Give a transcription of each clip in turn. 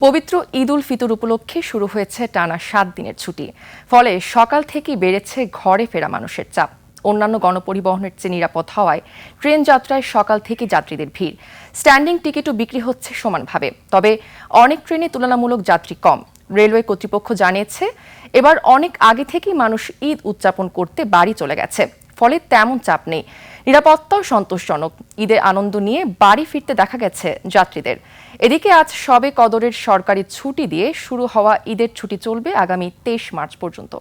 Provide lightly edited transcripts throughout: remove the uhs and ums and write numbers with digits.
পবিত্র ঈদ উল ফিতর উপলক্ষে শুরু হয়েছে টানা ৭ দিনের ছুটি। ফলে সকাল থেকেই বেড়েছে ঘরে ফেরা মানুষের চাপ। অন্যান্য গণপরিবহনের চেয়ে নিরাপদ হওয়ায় ট্রেন যাত্রায় সকাল থেকে যাত্রীদের ভিড়। স্ট্যান্ডিং টিকিটও বিক্রি হচ্ছে সমানভাবে। তবে অনেক ট্রেনে তুলনামূলক যাত্রী কম। রেলওয়ে কর্তৃপক্ষ জানিয়েছে, এবার অনেক আগে থেকেই মানুষ ঈদ উদযাপন করতে বাড়ি চলে গেছে। ফলে তেমন চাপ নেই, নিরাপত্তাও সন্তোষজনক। ঈদের আনন্দ নিয়ে বাড়ি ফিরতে দেখা গেছে যাত্রীদের। এদিকে আজ শবে কদরের সরকারি ছুটি দিয়ে শুরু হওয়া ঈদের ছুটি চলবে আগামী ২৩ মার্চ পর্যন্ত।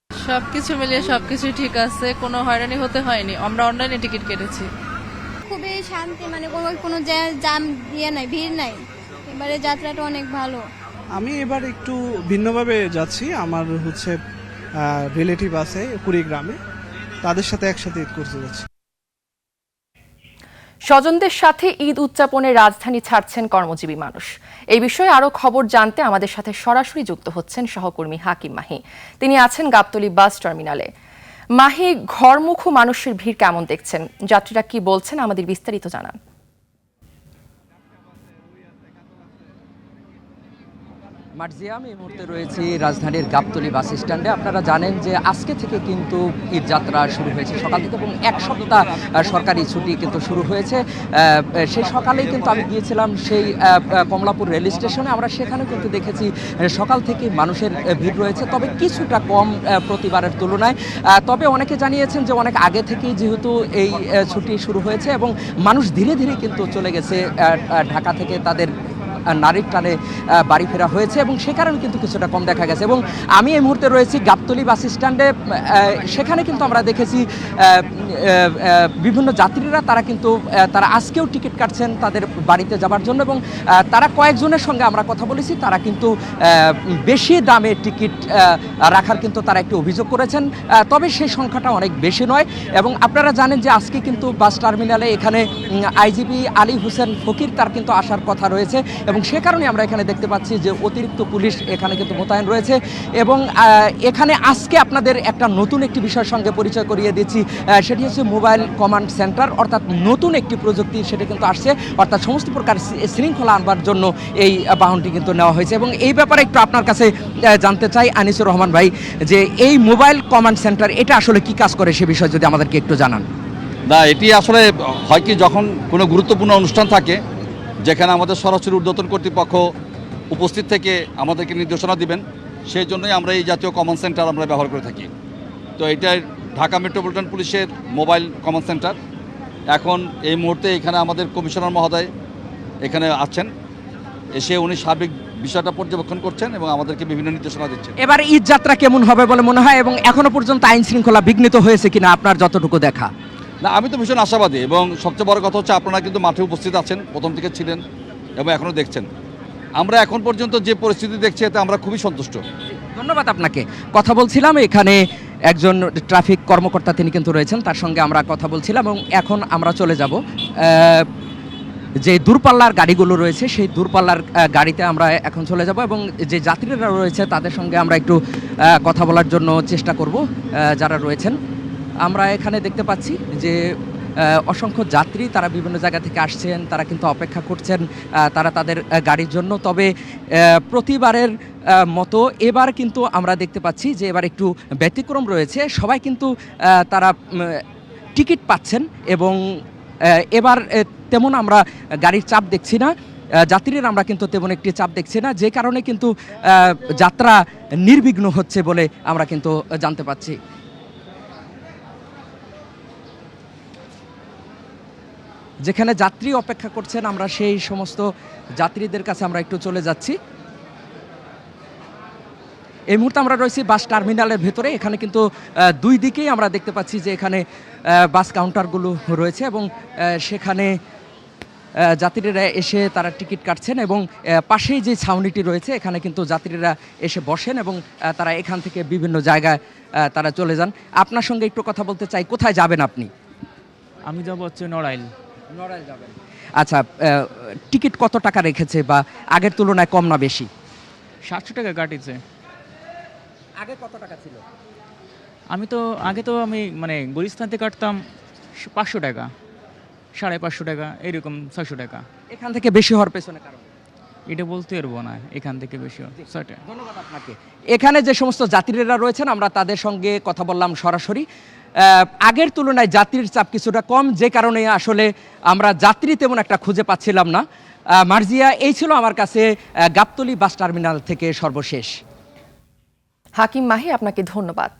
সবকিছু মিলিয়ে সবকিছু ঠিক আছে, কোনো হয়রানি হতে হয়নি। আমরা অনলাইনে টিকিট কেটেছি। খুবই শান্তি, মানে কোনো জাম নাই, ভিড় নাই। এবারে যাত্রাটা অনেক ভালো। আমি এবার একটু ভিন্নভাবে যাচ্ছি। আমার রিলেটিভ আছে কুড়িগ্রামে, তাদের সাথে একসাথে ঈদ করতে যাচ্ছি। স্বজনদের সাথে ঈদ উদযাপনে রাজধানী ছাড়ছেন কর্মজীবী মানুষ। এই বিষয়ে আরো খবর জানতে আমাদের সাথে সরাসরি যুক্ত হচ্ছেন সহকর্মী হাকিম মাহি। তিনি আছেন গাবতলী বাস টার্মিনালে। মাহি, ঘরমুখো মানুষের ভিড় কেমন দেখছেন? যাত্রীরা কি বলছেন, আমাদের বিস্তারিত জানান। মার্জিয়া, আমি এই মুহূর্তে রয়েছি রাজধানীর গাবতলী বাস স্ট্যান্ডে। আপনারা জানেন যে আজকে থেকে কিন্তু ঈদ যাত্রা শুরু হয়েছে সকাল থেকে, এবং এক সপ্তাহ সরকারি ছুটি কিন্তু শুরু হয়েছে। সেই সকালেই কিন্তু আমি গিয়েছিলাম সেই কমলাপুর রেল স্টেশনে। আমরা সেখানেও কিন্তু দেখেছি সকাল থেকে মানুষের ভিড় রয়েছে, তবে কিছুটা কম প্রতিবারের তুলনায়। তবে অনেকে জানিয়েছেন যে অনেক আগে থেকেই যেহেতু এই ছুটি শুরু হয়েছে এবং মানুষ ধীরে ধীরে কিন্তু চলে গেছে ঢাকা থেকে তাদের নারীর টানে বাড়ি ফেরা হয়েছে, এবং সে কারণে কিন্তু কিছুটা কম দেখা গেছে। এবং আমি এই মুহূর্তে রয়েছি গাবতলী বাস স্ট্যান্ডে। সেখানে কিন্তু আমরা দেখেছি বিভিন্ন যাত্রীরা তারা আজকেও টিকিট কাটছেন তাদের বাড়িতে যাবার জন্য, এবং তারা কয়েকজনের সঙ্গে আমরা কথা বলেছি, তারা কিন্তু বেশি দামে টিকিট রাখার কিন্তু তারা একটু অভিযোগ করেছেন। তবে সেই সংখ্যাটা অনেক বেশি নয়। এবং আপনারা জানেন যে আজকে কিন্তু বাস টার্মিনালে এখানে আইজিপি আলী হোসেন ফকির তার কিন্তু আসার কথা রয়েছে, এবং সে কারণে আমরা এখানে দেখতে পাচ্ছি যে অতিরিক্ত পুলিশ এখানে কিন্তু মোতায়েন রয়েছে। এবং এখানে আজকে আপনাদের একটা নতুন একটি বিষয়ের সঙ্গে পরিচয় করিয়ে দিচ্ছি, সেটি হচ্ছে মোবাইল কমান্ড সেন্টার, অর্থাৎ নতুন একটি প্রযুক্তি সেটা কিন্তু আসছে, অর্থাৎ সমস্ত প্রকার শৃঙ্খলা আনবার জন্য এই বাহনটি কিন্তু নেওয়া হয়েছে। এবং এই ব্যাপারে একটু আপনার কাছে জানতে চাই আনিসুর রহমান ভাই, যে এই মোবাইল কমান্ড সেন্টার এটা আসলে কি কাজ করে সে বিষয়ে যদি আমাদেরকে একটু জানান। না, এটি আসলে হয় কি, যখন কোনো গুরুত্বপূর্ণ অনুষ্ঠান থাকে যেখানে আমাদের সরাসরি ঊর্ধ্বতন কর্তৃপক্ষ উপস্থিত থেকে আমাদেরকে নির্দেশনা দিবেন, সেই জন্যই আমরা এই জাতীয় কমন সেন্টার আমরা ব্যবহার করে থাকি। তো এটা ঢাকা মেট্রোপলিটন পুলিশের মোবাইল কমন সেন্টার। এখন এই মুহূর্তে এখানে আমাদের কমিশনার মহোদয় এখানে আছেন, এসে উনি সার্বিক বিষয়টা পর্যবেক্ষণ করছেন এবং আমাদেরকে বিভিন্ন নির্দেশনা দিচ্ছেন। এবার ঈদ যাত্রা কেমন হবে বলে মনে হয়, এবং এখনো পর্যন্ত আইন শৃঙ্খলা বিঘ্নিত হয়েছে কিনা আপনার যতটুকু দেখা? না, আমি তো ভীষণ আশাবাদী, এবং সবচেয়ে বড় কথা হচ্ছে আপনারা কিন্তু মাঠে উপস্থিত আছেন, প্রথম থেকে ছিলেন এবং এখনও দেখছেন। আমরা এখন পর্যন্ত যে পরিস্থিতি দেখছি এতে আমরা খুবই সন্তুষ্ট। ধন্যবাদ আপনাকে। কথা বলছিলাম এখানে একজন ট্রাফিক কর্মকর্তা, তিনি কিন্তু রয়েছেন, তার সঙ্গে আমরা কথা বলছিলাম। এবং এখন আমরা চলে যাব যে দূরপাল্লার গাড়িগুলো রয়েছে, সেই দূরপাল্লার গাড়িতে আমরা এখন চলে যাব, এবং যে যাত্রীরা রয়েছে তাদের সঙ্গে আমরা একটু কথা বলার জন্য চেষ্টা করব যারা রয়েছেন। আমরা এখানে দেখতে পাচ্ছি যে অসংখ্য যাত্রী তারা বিভিন্ন জায়গা থেকে আসছেন, তারা কিন্তু অপেক্ষা করছেন তারা তাদের গাড়ির জন্য। তবে প্রতিবারের মতো এবার কিন্তু আমরা দেখতে পাচ্ছি যে এবার একটু ব্যতিক্রম রয়েছে। সবাই কিন্তু তারা টিকিট পাচ্ছেন, এবং এবার তেমন আমরা গাড়ির চাপ দেখছি না, যাত্রীরা আমরা কিন্তু তেমন একটি চাপ দেখছি না, যে কারণে কিন্তু যাত্রা নির্বিঘ্ন হচ্ছে বলে আমরা কিন্তু জানতে পাচ্ছি। যেখানে যাত্রী অপেক্ষা করছেন, আমরা সেই সমস্ত যাত্রীদের কাছে আমরা একটু চলে যাচ্ছি। এই মুহূর্তে আমরা রয়েছি বাস টার্মিনালের ভেতরে। এখানে কিন্তু দুই দিকেই আমরা দেখতে পাচ্ছি যে এখানে বাস কাউন্টারগুলো রয়েছে, এবং সেখানে যাত্রীরা এসে তারা টিকিট কাটছেন, এবং পাশেই যে ছাউনিটি রয়েছে এখানে কিন্তু যাত্রীরা এসে বসেন, এবং তারা এখান থেকে বিভিন্ন জায়গায় তারা চলে যান। আপনার সঙ্গে একটু কথা বলতে চাই, কোথায় যাবেন আপনি? আমি যাব হচ্ছে নড়াইল যাবেন। আচ্ছা, টিকিট কত টাকা রেখেছে, বা আগের তুলনায় কম না বেশি? 700 টাকা কাটিছে। আগে কত টাকা ছিল? আগে তো আমি মানে গুলিস্তান থেকে কাটতাম 500 টাকা। 550 টাকা, এরকম 600 টাকা। এখান থেকে বেশি হওয়ার পেছনে কারণ? এটা বলতে পারবো না, এখান থেকে বেশি হয় 6 টাকা। ধন্যবাদ আপনাকে। এখানে যে সমস্ত যাত্রীরা রয়েছেন আমরা তাদের সঙ্গে কথা বললাম সরাসরি। আগের তুলনায় যাত্রীর চাপ কিছুটা কম, যে কারণে আসলে আমরা যাত্রী তেমন একটা খুঁজে পাচ্ছিলাম না। মার্জিয়া, এই ছিল আমার কাছে গাবতলী বাস টার্মিনাল থেকে সর্বশেষ। হাকিম মাহি, আপনাকে ধন্যবাদ।